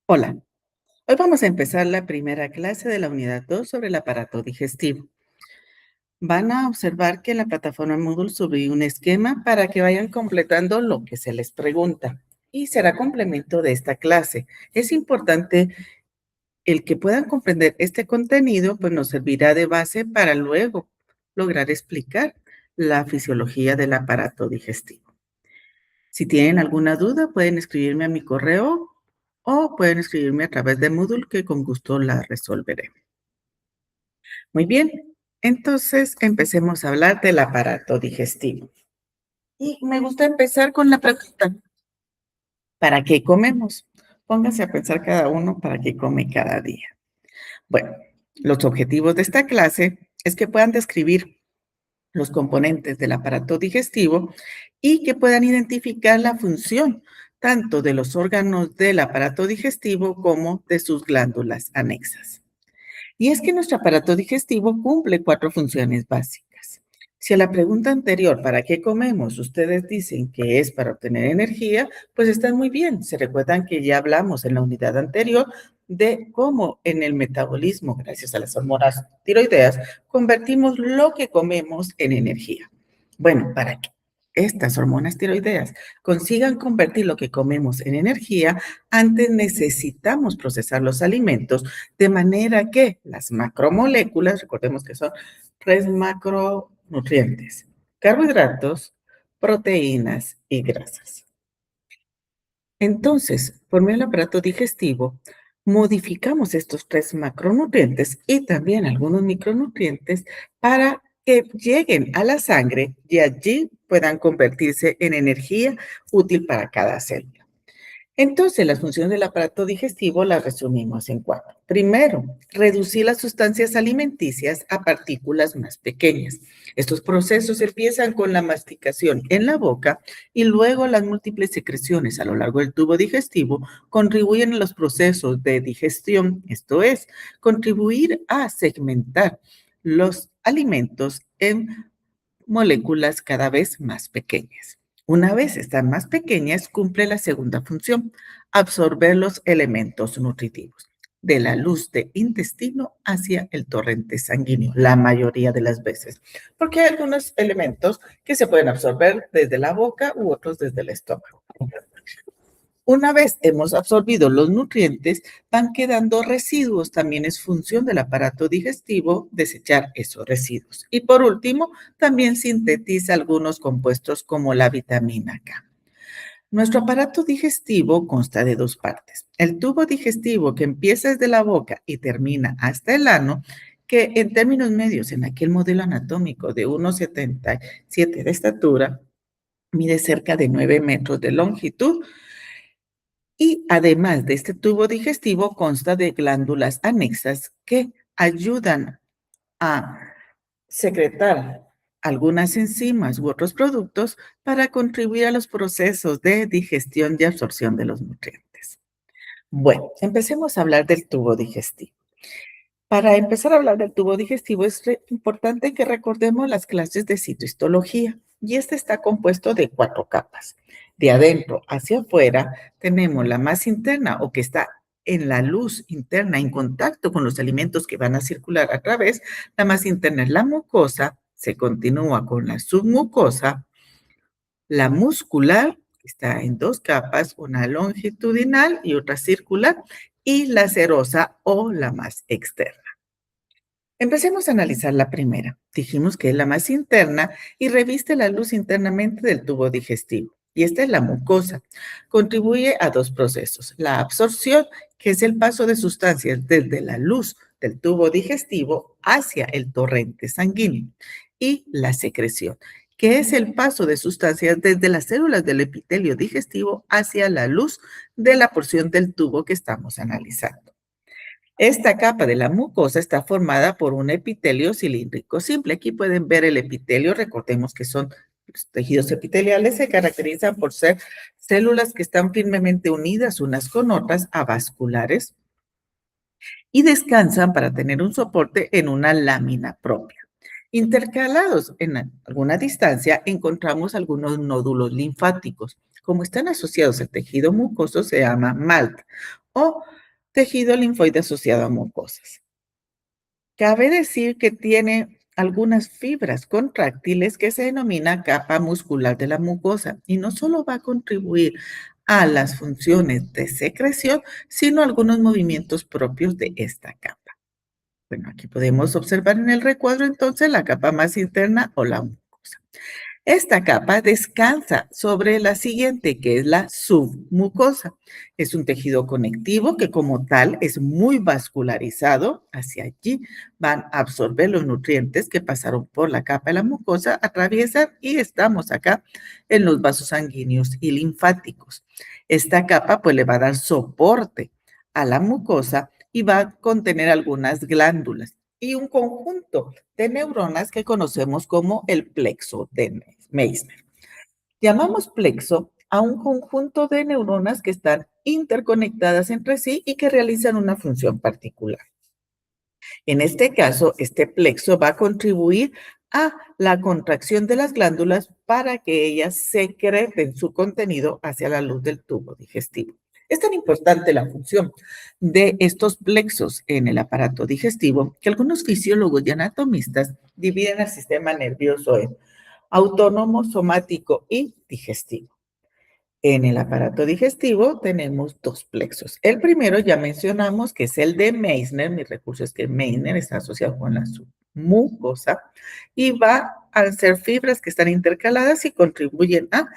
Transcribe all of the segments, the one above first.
Hola, hoy vamos a empezar la primera clase de la unidad 2 sobre el aparato digestivo. Van a observar que en la plataforma Moodle subí un esquema para que vayan completando lo que se les pregunta y será complemento de esta clase. Es importante el que puedan comprender este contenido, pues nos servirá de base para luego lograr explicar la fisiología del aparato digestivo. Si tienen alguna duda, pueden escribirme a mi correo o pueden escribirme a través de Moodle, que con gusto la resolveré. Muy bien, entonces empecemos a hablar del aparato digestivo. Y me gusta empezar con la pregunta, ¿para qué comemos? Pónganse a pensar cada uno para qué come cada día. Bueno, los objetivos de esta clase es que puedan describir los componentes del aparato digestivo y que puedan identificar la función tanto de los órganos del aparato digestivo como de sus glándulas anexas. Y es que nuestro aparato digestivo cumple 4 funciones básicas. Si a la pregunta anterior, ¿para qué comemos?, ustedes dicen que es para obtener energía, pues están muy bien. Se recuerdan que ya hablamos en la unidad anterior de cómo en el metabolismo, gracias a las hormonas tiroideas, convertimos lo que comemos en energía. Bueno, para que estas hormonas tiroideas consigan convertir lo que comemos en energía, antes necesitamos procesar los alimentos de manera que las macromoléculas, recordemos que son 3 macronutrientes: carbohidratos, proteínas y grasas. Entonces, por medio del aparato digestivo, modificamos estos 3 macronutrientes y también algunos micronutrientes para que lleguen a la sangre y allí puedan convertirse en energía útil para cada célula. Entonces, las funciones del aparato digestivo las resumimos en 4. Primero, reducir las sustancias alimenticias a partículas más pequeñas. Estos procesos empiezan con la masticación en la boca y luego las múltiples secreciones a lo largo del tubo digestivo contribuyen a los procesos de digestión, esto es, contribuir a segmentar los alimentos en moléculas cada vez más pequeñas. Una vez están más pequeñas, cumple la segunda función: absorber los elementos nutritivos de la luz de intestino hacia el torrente sanguíneo, la mayoría de las veces, porque hay algunos elementos que se pueden absorber desde la boca u otros desde el estómago. Una vez hemos absorbido los nutrientes, van quedando residuos. También es función del aparato digestivo desechar esos residuos. Y por último, también sintetiza algunos compuestos como la vitamina K. Nuestro aparato digestivo consta de 2 partes: el tubo digestivo, que empieza desde la boca y termina hasta el ano, que en términos medios, en aquel modelo anatómico de 1,77 de estatura, mide cerca de 9 metros de longitud. Y además de este tubo digestivo, consta de glándulas anexas que ayudan a secretar algunas enzimas u otros productos para contribuir a los procesos de digestión y absorción de los nutrientes. Bueno, empecemos a hablar del tubo digestivo. Para empezar a hablar del tubo digestivo es importante que recordemos las clases de citohistología, y este está compuesto de 4 capas. De adentro hacia afuera tenemos la más interna, o que está en la luz interna, en contacto con los alimentos que van a circular a través. La más interna es la mucosa, se continúa con la submucosa, la muscular, que está en 2 capas, una longitudinal y otra circular, y la serosa, o la más externa. Empecemos a analizar la primera. Dijimos que es la más interna y reviste la luz internamente del tubo digestivo. Y esta es la mucosa. Contribuye a 2 procesos: la absorción, que es el paso de sustancias desde la luz del tubo digestivo hacia el torrente sanguíneo, y la secreción, que es el paso de sustancias desde las células del epitelio digestivo hacia la luz de la porción del tubo que estamos analizando. Esta capa de la mucosa está formada por un epitelio cilíndrico simple. Aquí pueden ver el epitelio. Recordemos que son los tejidos epiteliales, se caracterizan por ser células que están firmemente unidas unas con otras, avasculares, y descansan para tener un soporte en una lámina propia. Intercalados en alguna distancia encontramos algunos nódulos linfáticos. Como están asociados al tejido mucoso, se llama MALT, o tejido linfoide asociado a mucosas. Cabe decir que tiene algunas fibras contráctiles que se denomina capa muscular de la mucosa y no solo va a contribuir a las funciones de secreción, sino a algunos movimientos propios de esta capa. Bueno, aquí podemos observar en el recuadro entonces la capa más interna o la mucosa. Esta capa descansa sobre la siguiente, que es la submucosa. Es un tejido conectivo que como tal es muy vascularizado. Hacia allí van a absorber los nutrientes que pasaron por la capa de la mucosa, atraviesan y estamos acá en los vasos sanguíneos y linfáticos. Esta capa pues le va a dar soporte a la mucosa y va a contener algunas glándulas y un conjunto de neuronas que conocemos como el plexo de Meissner. Llamamos plexo a un conjunto de neuronas que están interconectadas entre sí y que realizan una función particular. En este caso, este plexo va a contribuir a la contracción de las glándulas para que ellas secreten su contenido hacia la luz del tubo digestivo. Es tan importante la función de estos plexos en el aparato digestivo que algunos fisiólogos y anatomistas dividen el sistema nervioso en autónomo, somático y digestivo. En el aparato digestivo tenemos dos plexos. El primero ya mencionamos que es el de Meissner. Mi recurso es que Meissner está asociado con la mucosa y va a ser fibras que están intercaladas y contribuyen a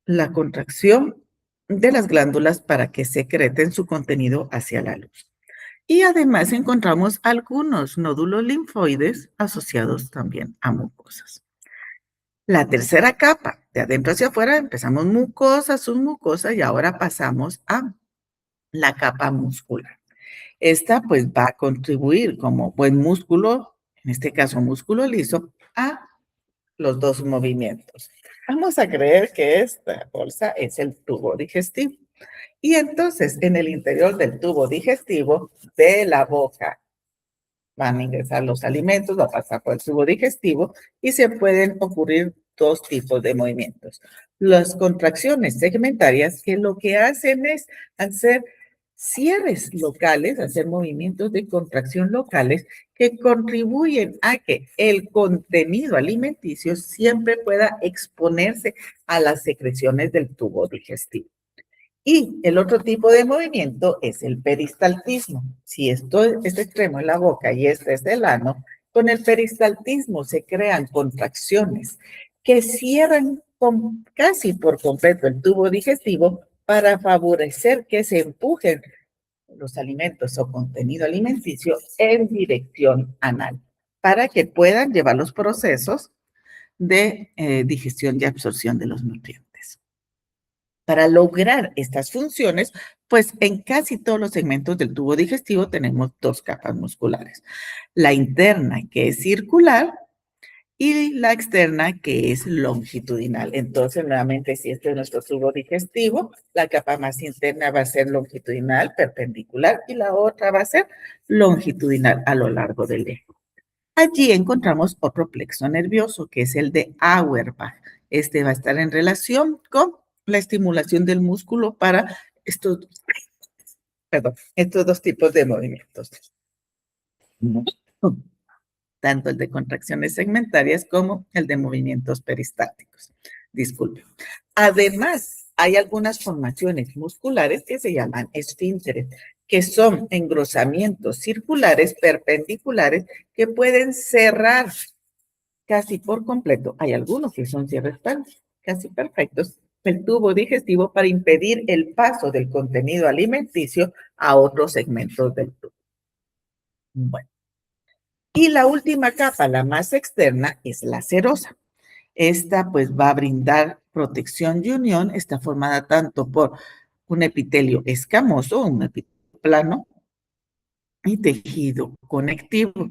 la contracción de las glándulas para que secreten su contenido hacia la luz. Y además encontramos algunos nódulos linfoides asociados también a mucosas. La tercera capa, de adentro hacia afuera, empezamos mucosa, submucosa y ahora pasamos a la capa muscular. Esta pues va a contribuir como buen músculo, en este caso músculo liso, a los dos movimientos. Vamos a creer que esta bolsa es el tubo digestivo. Y entonces en el interior del tubo digestivo de la boca van a ingresar los alimentos, va a pasar por el tubo digestivo y se pueden ocurrir dos tipos de movimientos. Las contracciones segmentarias que lo que hacen es hacer cierres locales, hacer movimientos de contracción locales que contribuyen a que el contenido alimenticio siempre pueda exponerse a las secreciones del tubo digestivo. Y el otro tipo de movimiento es el peristaltismo. Si este extremo es la boca y este es el ano, con el peristaltismo se crean contracciones que cierran casi por completo el tubo digestivo para favorecer que se empujen los alimentos o contenido alimenticio en dirección anal, para que puedan llevar los procesos de digestión y absorción de los nutrientes. Para lograr estas funciones, pues en casi todos los segmentos del tubo digestivo tenemos dos capas musculares. La interna, que es circular, y la externa, que es longitudinal. Entonces, nuevamente, si este es nuestro tubo digestivo, la capa más interna va a ser longitudinal, perpendicular, y la otra va a ser longitudinal a lo largo del eje. Allí encontramos otro plexo nervioso, que es el de Auerbach. Este va a estar en relación con la estimulación del músculo para estos dos tipos de movimientos. Tanto el de contracciones segmentarias como el de movimientos peristálticos. Disculpe. Además, hay algunas formaciones musculares que se llaman esfínteres, que son engrosamientos circulares perpendiculares que pueden cerrar casi por completo. Hay algunos que son cierres casi perfectos el tubo digestivo para impedir el paso del contenido alimenticio a otros segmentos del tubo. Bueno. Y la última capa, la más externa, es la serosa. Esta pues va a brindar protección y unión. Está formada tanto por un epitelio escamoso, un epitelio plano y tejido conectivo.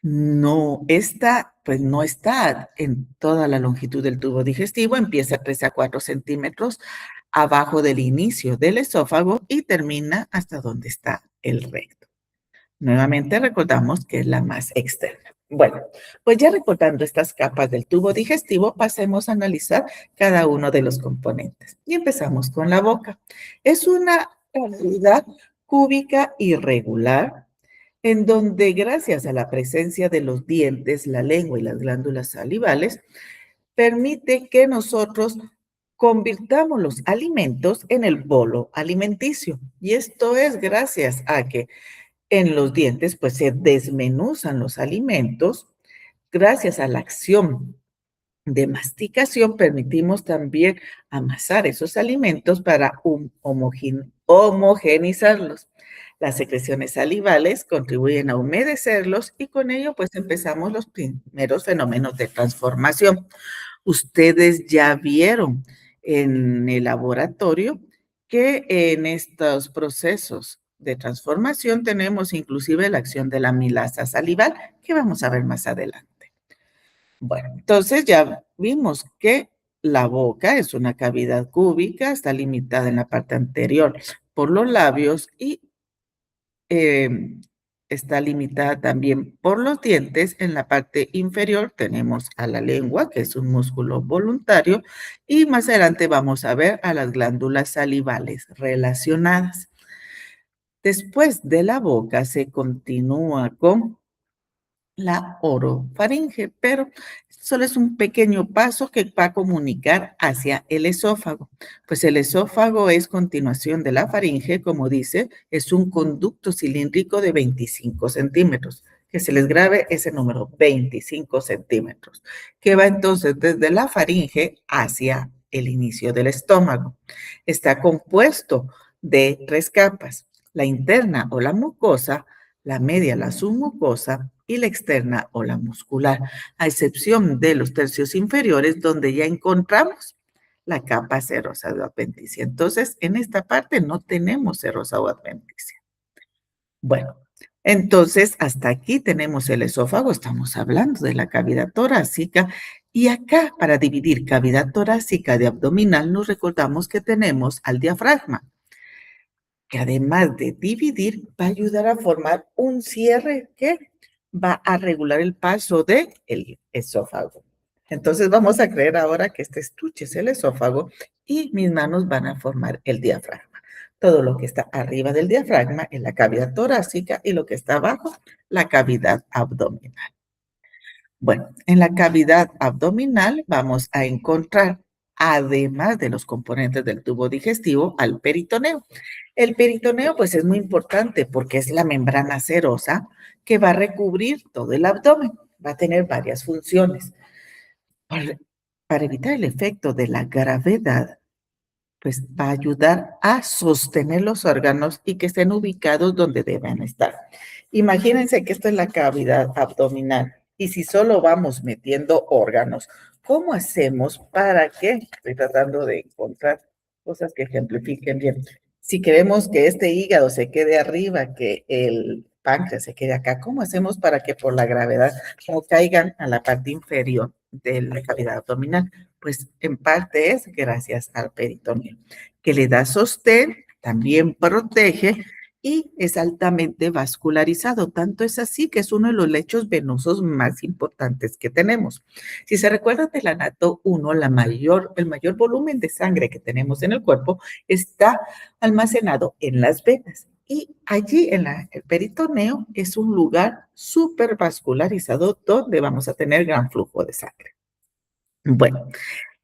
No, esta pues no está en toda la longitud del tubo digestivo, empieza a 3 a 4 centímetros abajo del inicio del esófago y termina hasta donde está el recto. Nuevamente recordamos que es la más externa. Bueno, pues ya recordando estas capas del tubo digestivo, pasemos a analizar cada uno de los componentes. Y empezamos con la boca. Es una unidad cúbica irregular, en donde gracias a la presencia de los dientes, la lengua y las glándulas salivales, permite que nosotros convirtamos los alimentos en el bolo alimenticio. Y esto es gracias a que en los dientes pues se desmenuzan los alimentos. Gracias a la acción de masticación permitimos también amasar esos alimentos para homogenizarlos. Las secreciones salivales contribuyen a humedecerlos y con ello pues empezamos los primeros fenómenos de transformación. Ustedes ya vieron en el laboratorio que en estos procesos de transformación tenemos inclusive la acción de la amilasa salival, que vamos a ver más adelante. Bueno, entonces ya vimos que la boca es una cavidad cúbica, está limitada en la parte anterior por los labios y está limitada también por los dientes. En la parte inferior tenemos a la lengua, que es un músculo voluntario, y más adelante vamos a ver a las glándulas salivales relacionadas. Después de la boca se continúa con la orofaringe, pero solo es un pequeño paso que va a comunicar hacia el esófago. Pues el esófago es continuación de la faringe, como dice, es un conducto cilíndrico de 25 centímetros. Que se les grabe ese número, 25 centímetros, que va entonces desde la faringe hacia el inicio del estómago. Está compuesto de 3 capas, la interna o la mucosa, la media, la submucosa y la externa o la muscular, a excepción de los tercios inferiores donde ya encontramos la capa serosa de adventicia. Entonces, en esta parte no tenemos serosa o adventicia. Bueno, entonces hasta aquí tenemos el esófago, estamos hablando de la cavidad torácica y acá para dividir cavidad torácica de abdominal nos recordamos que tenemos al diafragma, que además de dividir, va a ayudar a formar un cierre que va a regular el paso del esófago. Entonces vamos a creer ahora que este estuche es el esófago y mis manos van a formar el diafragma. Todo lo que está arriba del diafragma es la cavidad torácica y lo que está abajo, la cavidad abdominal. Bueno, en la cavidad abdominal vamos a encontrar, además de los componentes del tubo digestivo, al peritoneo. El peritoneo, pues, es muy importante porque es la membrana serosa que va a recubrir todo el abdomen. Va a tener varias funciones. Para, para evitar el efecto de la gravedad, pues va a ayudar a sostener los órganos y que estén ubicados donde deben estar. Imagínense que esto es la cavidad abdominal y si solo vamos metiendo órganos, ¿cómo hacemos para que, estoy tratando de encontrar cosas que ejemplifiquen bien, si queremos que este hígado se quede arriba, que el páncreas se quede acá, ¿cómo hacemos para que por la gravedad no caigan a la parte inferior de la cavidad abdominal? Pues en parte es gracias al peritoneo, que le da sostén, también protege y es altamente vascularizado. Tanto es así que es uno de los lechos venosos más importantes que tenemos. Si se recuerdan del anato 1, el mayor volumen de sangre que tenemos en el cuerpo está almacenado en las venas. Y allí el peritoneo es un lugar súper vascularizado donde vamos a tener gran flujo de sangre. Bueno,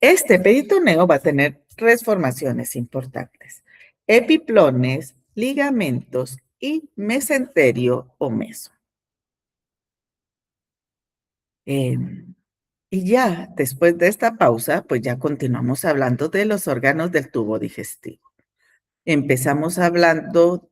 este peritoneo va a tener tres formaciones importantes: epiplones, ligamentos y mesenterio o meso. Y ya después de esta pausa, pues ya continuamos hablando de los órganos del tubo digestivo. Empezamos hablando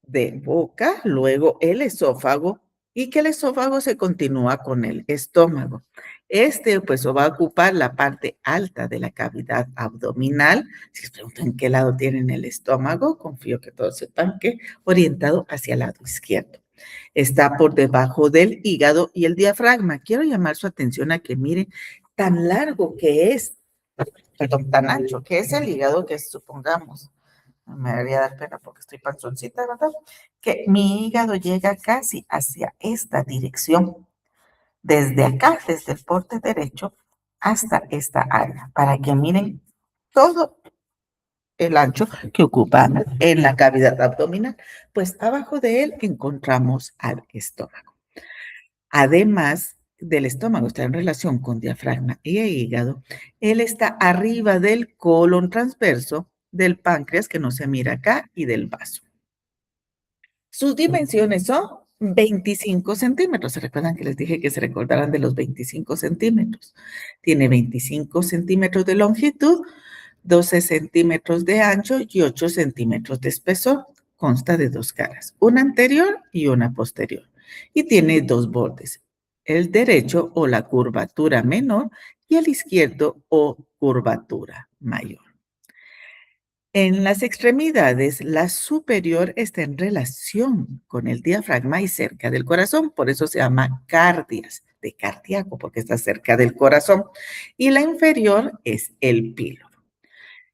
de boca, luego el esófago, y que el esófago se continúa con el estómago. Este, pues, va a ocupar la parte alta de la cavidad abdominal. Si se preguntan qué lado tienen el estómago, confío que todos sepan que orientado hacia el lado izquierdo. Está por debajo del hígado y el diafragma. Quiero llamar su atención a que miren tan largo que es, perdón, tan ancho que es el hígado, que supongamos, me debería dar pena porque estoy panzoncita, ¿verdad? Que mi hígado llega casi hacia esta dirección, desde acá, desde el porte derecho hasta esta área, para que miren todo el ancho que ocupa en la cavidad abdominal. Pues abajo de él encontramos al estómago. Además del estómago, está en relación con diafragma y hígado. Él está arriba del colon transverso, del páncreas que no se mira acá y del vaso. Sus dimensiones son 25 centímetros. ¿Se recuerdan que les dije que se recordaran de los 25 centímetros? Tiene 25 centímetros de longitud, 12 centímetros de ancho y 8 centímetros de espesor. Consta de dos caras, una anterior y una posterior. Y tiene dos bordes, el derecho o la curvatura menor y el izquierdo o curvatura mayor. En las extremidades, la superior está en relación con el diafragma y cerca del corazón, por eso se llama cardias, de cardíaco, porque está cerca del corazón. Y la inferior es el píloro.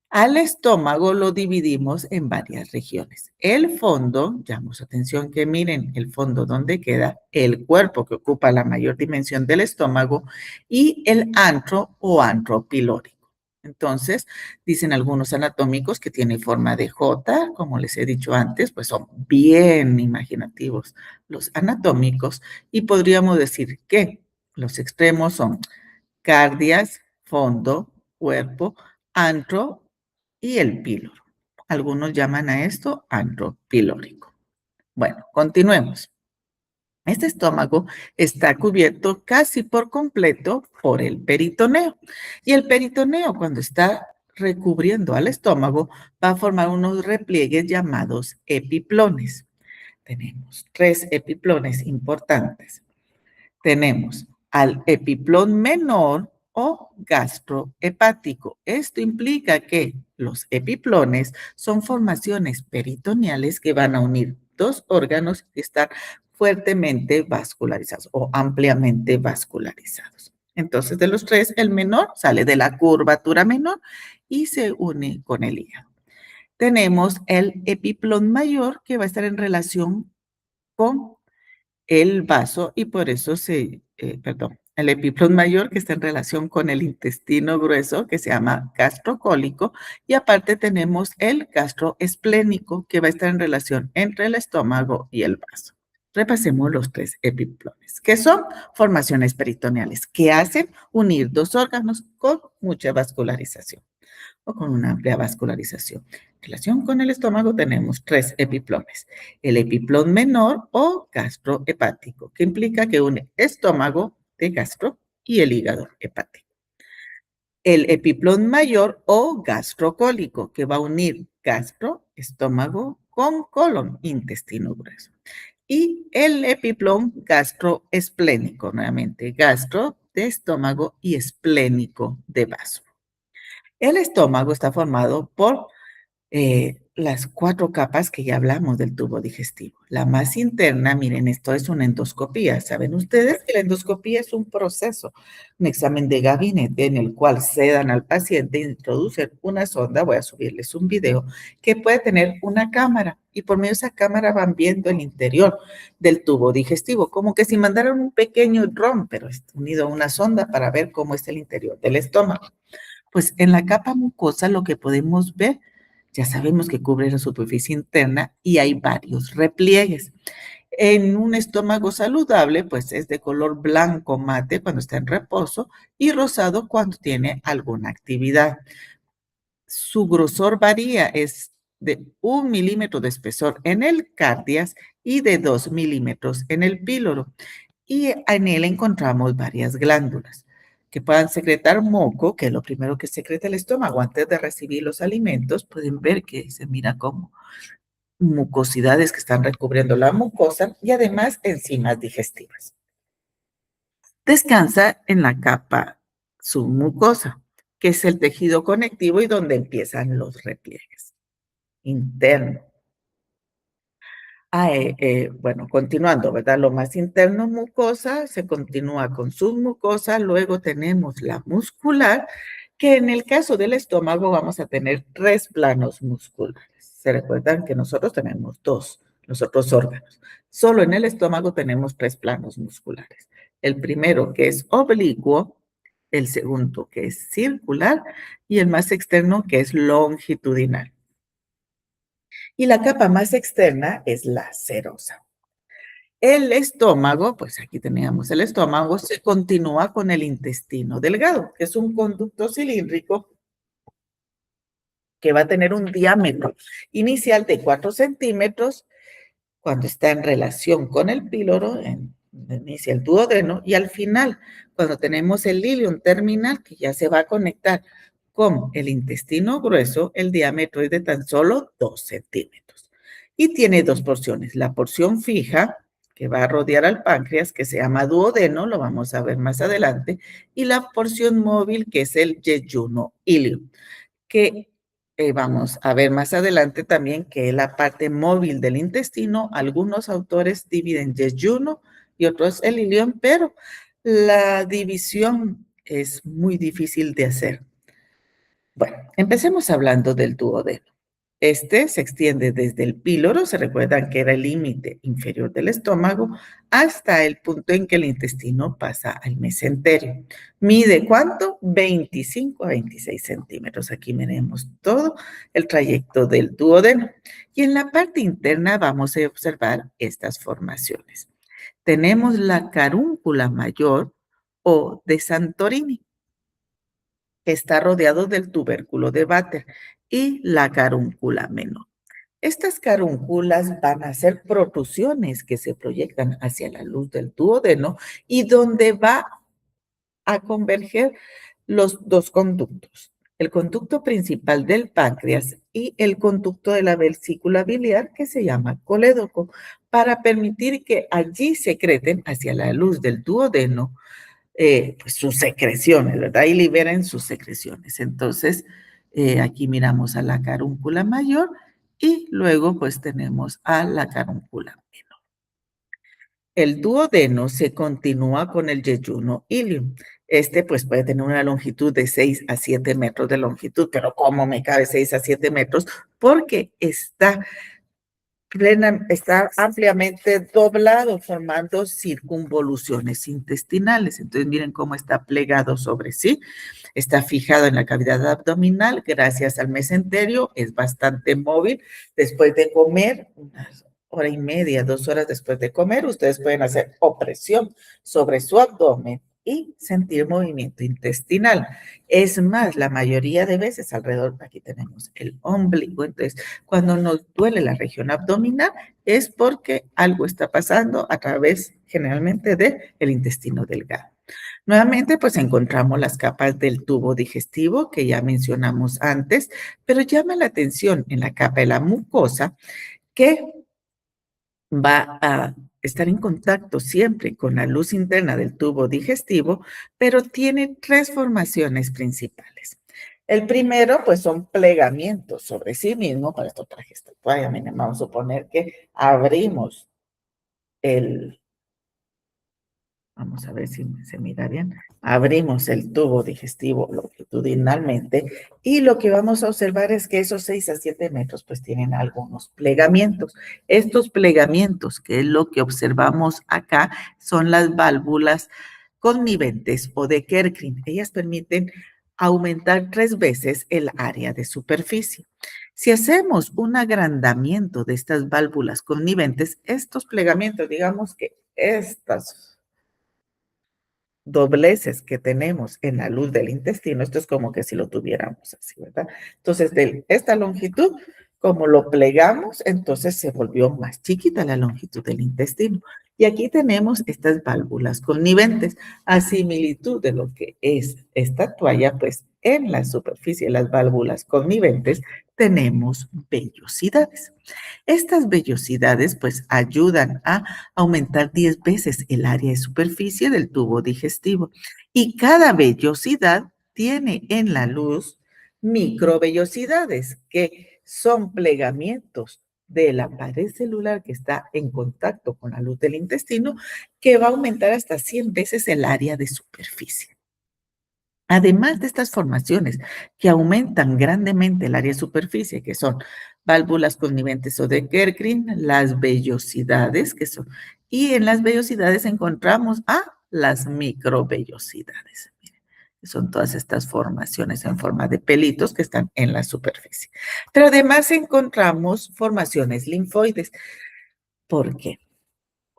Al estómago lo dividimos en varias regiones. El fondo, llamamos atención que miren el fondo donde queda el cuerpo que ocupa la mayor dimensión del estómago y el antro o antro pilórico. Entonces, dicen algunos anatómicos que tiene forma de J, como les he dicho antes, pues son bien imaginativos los anatómicos y podríamos decir que los extremos son cardias, fondo, cuerpo, antro y el píloro. Algunos llaman a esto antro pilórico. Bueno, continuemos. Este estómago está cubierto casi por completo por el peritoneo. Y el peritoneo, cuando está recubriendo al estómago, va a formar unos repliegues llamados epiplones. Tenemos tres epiplones importantes. Tenemos al epiplón menor o gastrohepático. Esto implica que los epiplones son formaciones peritoneales que van a unir dos órganos que están fuertemente vascularizados o ampliamente vascularizados. Entonces, de los tres, el menor sale de la curvatura menor y se une con el hígado. Tenemos el epiplón mayor que va a estar en relación con el vaso y por eso el epiplón mayor que está en relación con el intestino grueso que se llama gastrocólico y aparte tenemos el gastroesplénico que va a estar en relación entre el estómago y el vaso. Repasemos los tres epiplones, que son formaciones peritoneales que hacen unir dos órganos con mucha vascularización o con una amplia vascularización. En relación con el estómago tenemos tres epiplones. El epiplón menor o gastrohepático, que implica que une estómago de gastro y el hígado hepático. El epiplón mayor o gastrocólico, que va a unir gastro, estómago, con colon, intestino grueso. Y el epiplón gastroesplénico, nuevamente, gastro de estómago y esplénico de vaso. El estómago está formado por las cuatro capas que ya hablamos del tubo digestivo. La más interna, miren, esto es una endoscopía. ¿Saben ustedes que la endoscopía es un proceso, un examen de gabinete en el cual sedan al paciente, introducen una sonda, voy a subirles un video, que puede tener una cámara y por medio de esa cámara van viendo el interior del tubo digestivo, como que si mandaran un pequeño dron, pero es unido a una sonda para ver cómo es el interior del estómago. Pues en la capa mucosa lo que podemos ver, ya sabemos que cubre la superficie interna y hay varios repliegues. En un estómago saludable, pues es de color blanco mate cuando está en reposo y rosado cuando tiene alguna actividad. Su grosor varía, es de 1 milímetro de espesor en el cardias y de 2 milímetros en el píloro. Y en él encontramos varias glándulas que puedan secretar moco, que es lo primero que secreta el estómago antes de recibir los alimentos. Pueden ver que se mira como mucosidades que están recubriendo la mucosa y además enzimas digestivas. Descansa en la capa submucosa, que es el tejido conectivo y donde empiezan los repliegues internos. Bueno, continuando, ¿verdad? Lo más interno, mucosa, se continúa con submucosa, luego tenemos la muscular, que en el caso del estómago vamos a tener tres planos musculares. Se recuerdan que nosotros tenemos dos, los otros órganos. Solo en el estómago tenemos tres planos musculares. El primero, que es oblicuo, el segundo que es circular y el más externo que es longitudinal. Y la capa más externa es la serosa. El estómago, pues aquí teníamos el estómago, se continúa con el intestino delgado, que es un conducto cilíndrico que va a tener un diámetro inicial de 4 centímetros cuando está en relación con el píloro, inicia el duodeno, y al final, cuando tenemos el ilium terminal, que ya se va a conectar con el intestino grueso, el diámetro es de tan solo 2 centímetros. Y tiene dos porciones, la porción fija, que va a rodear al páncreas, que se llama duodeno, lo vamos a ver más adelante, y la porción móvil, que es el yeyuno ilium, que vamos a ver más adelante también que es la parte móvil del intestino. Algunos autores dividen yeyuno y otros el ilion, pero la división es muy difícil de hacer. Bueno, empecemos hablando del duodeno. Este se extiende desde el píloro, se recuerdan que era el límite inferior del estómago, hasta el punto en que el intestino pasa al mesenterio. ¿Mide cuánto? 25 a 26 centímetros. Aquí miremos todo el trayecto del duodeno. Y en la parte interna vamos a observar estas formaciones. Tenemos la carúncula mayor o de Santorini, está rodeado del tubérculo de Vater y la carúncula menor. Estas carúnculas van a ser protrusiones que se proyectan hacia la luz del duodeno y donde va a converger los dos conductos, el conducto principal del páncreas y el conducto de la vesícula biliar que se llama colédoco, para permitir que allí secreten hacia la luz del duodeno pues sus secreciones, ¿verdad? Y liberen sus secreciones. Entonces, aquí miramos a la carúncula mayor y luego pues tenemos a la carúncula menor. El duodeno se continúa con el yeyuno ilium. Este pues puede tener una longitud de 6 a 7 metros de longitud, pero ¿cómo me cabe 6 a 7 metros? Porque está ampliamente doblado, formando circunvoluciones intestinales. Entonces, miren cómo está plegado sobre sí. Está fijado en la cavidad abdominal gracias al mesenterio. Es bastante móvil. Después de comer, una hora y media, 2 horas después de comer, ustedes pueden hacer opresión sobre su abdomen y sentir movimiento intestinal. Es más, la mayoría de veces alrededor, aquí tenemos el ombligo, entonces cuando nos duele la región abdominal es porque algo está pasando a través generalmente del intestino delgado. Nuevamente, pues encontramos las capas del tubo digestivo que ya mencionamos antes, pero llama la atención en la capa de la mucosa que va a estar en contacto siempre con la luz interna del tubo digestivo, pero tiene tres formaciones principales. El primero, pues, son plegamientos sobre sí mismo. Para esto traje esta toalla. Miren, vamos a suponer que abrimos el, vamos a ver si se mira bien. Abrimos el tubo digestivo longitudinalmente y lo que vamos a observar es que esos 6 a 7 metros pues tienen algunos plegamientos. Estos plegamientos, que es lo que observamos acá, son las válvulas conniventes o de Kerckrin. Ellas permiten aumentar 3 veces el área de superficie. Si hacemos un agrandamiento de estas válvulas conniventes, estos plegamientos, digamos que estas dobleces que tenemos en la luz del intestino, esto es como que si lo tuviéramos así, ¿verdad? Entonces, de esta longitud, como lo plegamos, entonces se volvió más chiquita la longitud del intestino. Y aquí tenemos estas válvulas conniventes, a similitud de lo que es esta toalla, pues en la superficie de las válvulas conniventes tenemos vellosidades. Estas vellosidades pues ayudan a aumentar 10 veces el área de superficie del tubo digestivo y cada vellosidad tiene en la luz microvellosidades que son plegamientos de la pared celular que está en contacto con la luz del intestino que va a aumentar hasta 100 veces el área de superficie. Además de estas formaciones que aumentan grandemente el área de superficie, que son válvulas conniventes o de Kerckrin, las vellosidades, que son, y en las vellosidades encontramos a las microvellosidades. Son todas estas formaciones en forma de pelitos que están en la superficie. Pero además encontramos formaciones linfoides. ¿Por qué?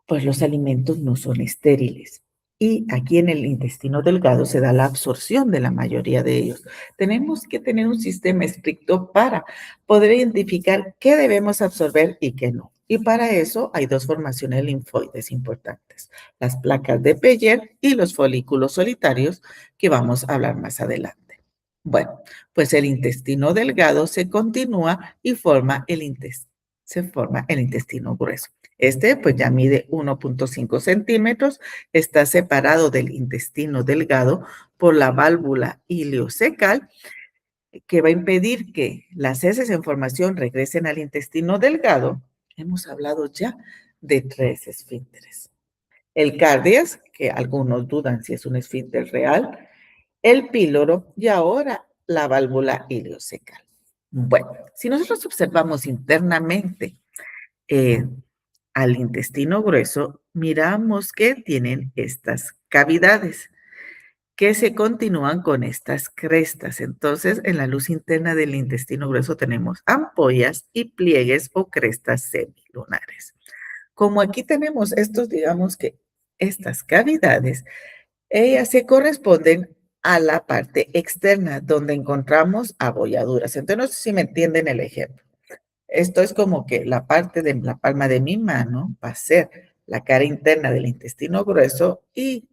Pues los alimentos no son estériles. Y aquí en el intestino delgado se da la absorción de la mayoría de ellos. Tenemos que tener un sistema estricto para poder identificar qué debemos absorber y qué no. Y para eso hay dos formaciones linfoides importantes, las placas de Peyer y los folículos solitarios, que vamos a hablar más adelante. Bueno, pues el intestino delgado se continúa y se forma el intestino grueso. Este pues ya mide 1.5 centímetros, está separado del intestino delgado por la válvula ileocecal, que va a impedir que las heces en formación regresen al intestino delgado. Hemos hablado ya de tres esfínteres. El cardias, que algunos dudan si es un esfínter real, el píloro y ahora la válvula ileocecal. Bueno, si nosotros observamos internamente eh, al intestino grueso, miramos que tienen estas cavidades que se continúan con estas crestas. Entonces, en la luz interna del intestino grueso tenemos ampollas y pliegues o crestas semilunares. Como aquí tenemos estos, digamos que estas cavidades, ellas se corresponden a la parte externa donde encontramos abolladuras. Entonces, no sé si me entienden el ejemplo. Esto es como que la parte de la palma de mi mano va a ser la cara interna del intestino grueso y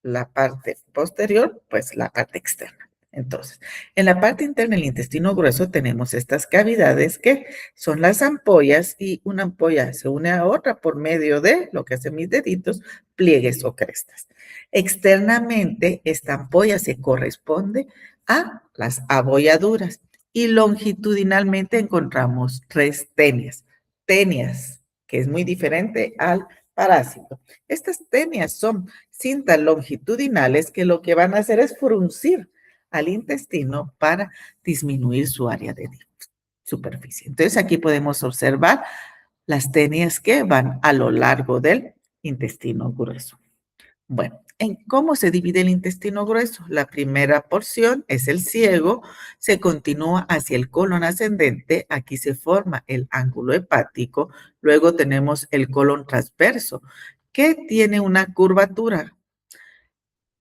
la parte posterior, pues la parte externa. Entonces, en la parte interna del intestino grueso tenemos estas cavidades que son las ampollas y una ampolla se une a otra por medio de lo que hacen mis deditos, pliegues o crestas. Externamente, esta ampolla se corresponde a las abolladuras y longitudinalmente encontramos tres tenias. Tenias, que es muy diferente al parásito. Estas tenias son cintas longitudinales que lo que van a hacer es fruncir al intestino para disminuir su área de superficie. Entonces aquí podemos observar las tenias que van a lo largo del intestino grueso. Bueno, ¿en cómo se divide el intestino grueso? La primera porción es el ciego, se continúa hacia el colon ascendente, aquí se forma el ángulo hepático, luego tenemos el colon transverso, que tiene una curvatura.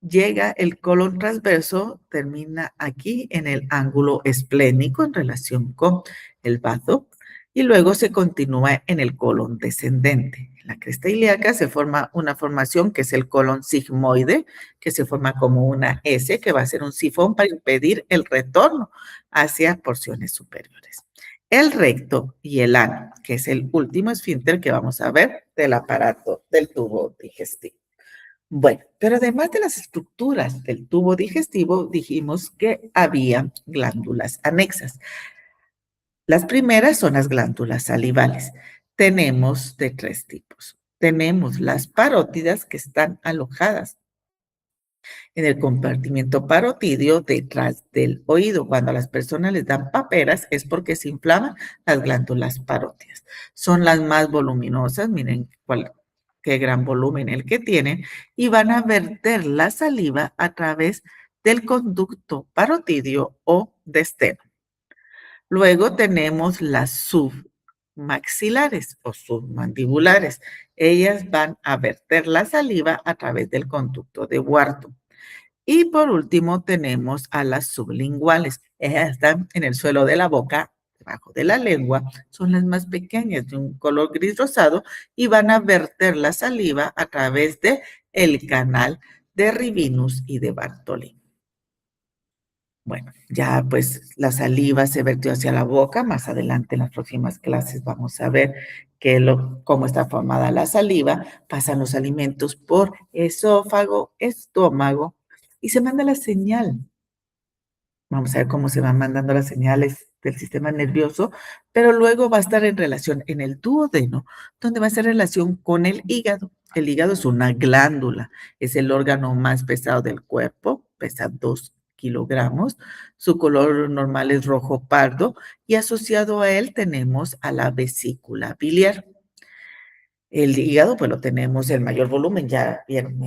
Llega el colon transverso, termina aquí en el ángulo esplénico en relación con el bazo y luego se continúa en el colon descendente. En la cresta ilíaca se forma una formación que es el colon sigmoide, que se forma como una S, que va a ser un sifón para impedir el retorno hacia porciones superiores. El recto y el ano, que es el último esfínter que vamos a ver del aparato del tubo digestivo. Bueno, pero además de las estructuras del tubo digestivo, dijimos que había glándulas anexas. Las primeras son las glándulas salivales. Tenemos de tres tipos. Tenemos las parótidas que están alojadas en el compartimiento parotidio detrás del oído. Cuando a las personas les dan paperas es porque se inflaman las glándulas parótidas. Son las más voluminosas, miren qué gran volumen el que tienen, y van a verter la saliva a través del conducto parotidio o desteno. Luego tenemos las submaxilares o submandibulares. Ellas van a verter la saliva a través del conducto de Wharton. Y por último tenemos a las sublinguales. Ellas están en el suelo de la boca, debajo de la lengua. Son las más pequeñas, de un color gris rosado, y van a verter la saliva a través de el canal de Rivinus y de Bartoli. Bueno, ya pues la saliva se vertió hacia la boca. Más adelante en las próximas clases vamos a ver cómo está formada la saliva. Pasan los alimentos por esófago, estómago y se manda la señal. Vamos a ver cómo se van mandando las señales del sistema nervioso, pero luego va a estar en relación en el duodeno, donde va a estar en relación con el hígado. El hígado es una glándula, es el órgano más pesado del cuerpo, pesa 2 kilogramos, su color normal es rojo pardo y asociado a él tenemos a la vesícula biliar. El hígado, pues lo tenemos el mayor volumen, ya bien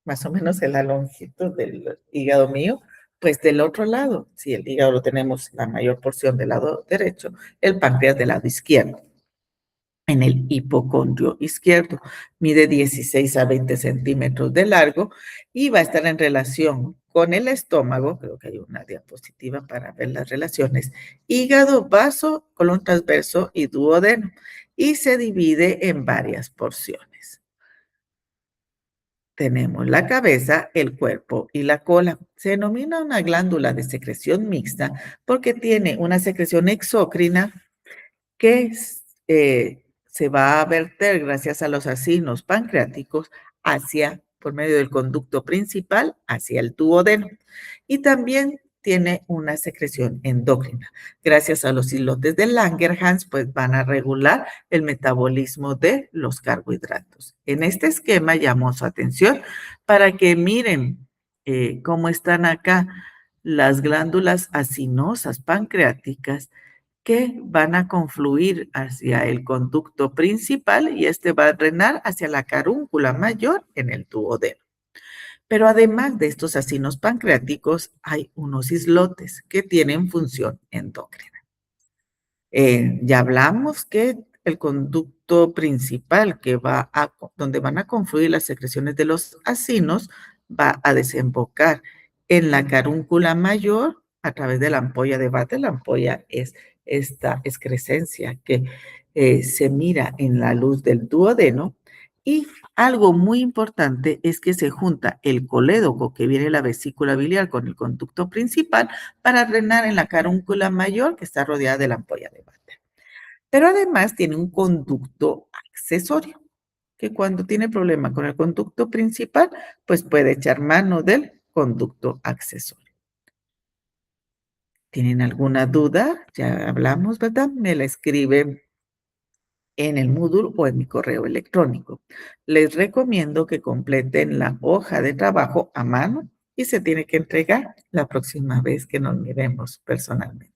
más o menos en la longitud del hígado mío, pues del otro lado, si el hígado lo tenemos la mayor porción del lado derecho, el páncreas del lado izquierdo. En el hipocondrio izquierdo mide 16 a 20 centímetros de largo y va a estar en relación con el estómago, creo que hay una diapositiva para ver las relaciones, hígado, vaso, colon transverso y duodeno, y se divide en varias porciones. Tenemos la cabeza, el cuerpo y la cola. Se denomina una glándula de secreción mixta porque tiene una secreción exócrina que se va a verter gracias a los acinos pancreáticos por medio del conducto principal, hacia el duodeno. Y también tiene una secreción endócrina. Gracias a los islotes de Langerhans, pues van a regular el metabolismo de los carbohidratos. En este esquema llamó su atención para que miren cómo están acá las glándulas acinosas pancreáticas que van a confluir hacia el conducto principal y este va a drenar hacia la carúncula mayor en el duodeno. Pero además de estos acinos pancreáticos, hay unos islotes que tienen función endocrina. Ya hablamos que el conducto principal donde van a confluir las secreciones de los acinos va a desembocar en la carúncula mayor a través de la ampolla de Vater. La ampolla es esta excrescencia que se mira en la luz del duodeno. Y algo muy importante es que se junta el colédoco que viene de la vesícula biliar con el conducto principal para drenar en la carúncula mayor que está rodeada de la ampolla de Vater. Pero además tiene un conducto accesorio, que cuando tiene problema con el conducto principal, pues puede echar mano del conducto accesorio. ¿Tienen alguna duda? Ya hablamos, ¿verdad? Me la escriben en el Moodle o en mi correo electrónico. Les recomiendo que completen la hoja de trabajo a mano y se tiene que entregar la próxima vez que nos miremos personalmente.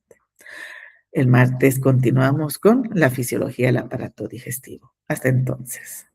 El martes continuamos con la fisiología del aparato digestivo. Hasta entonces.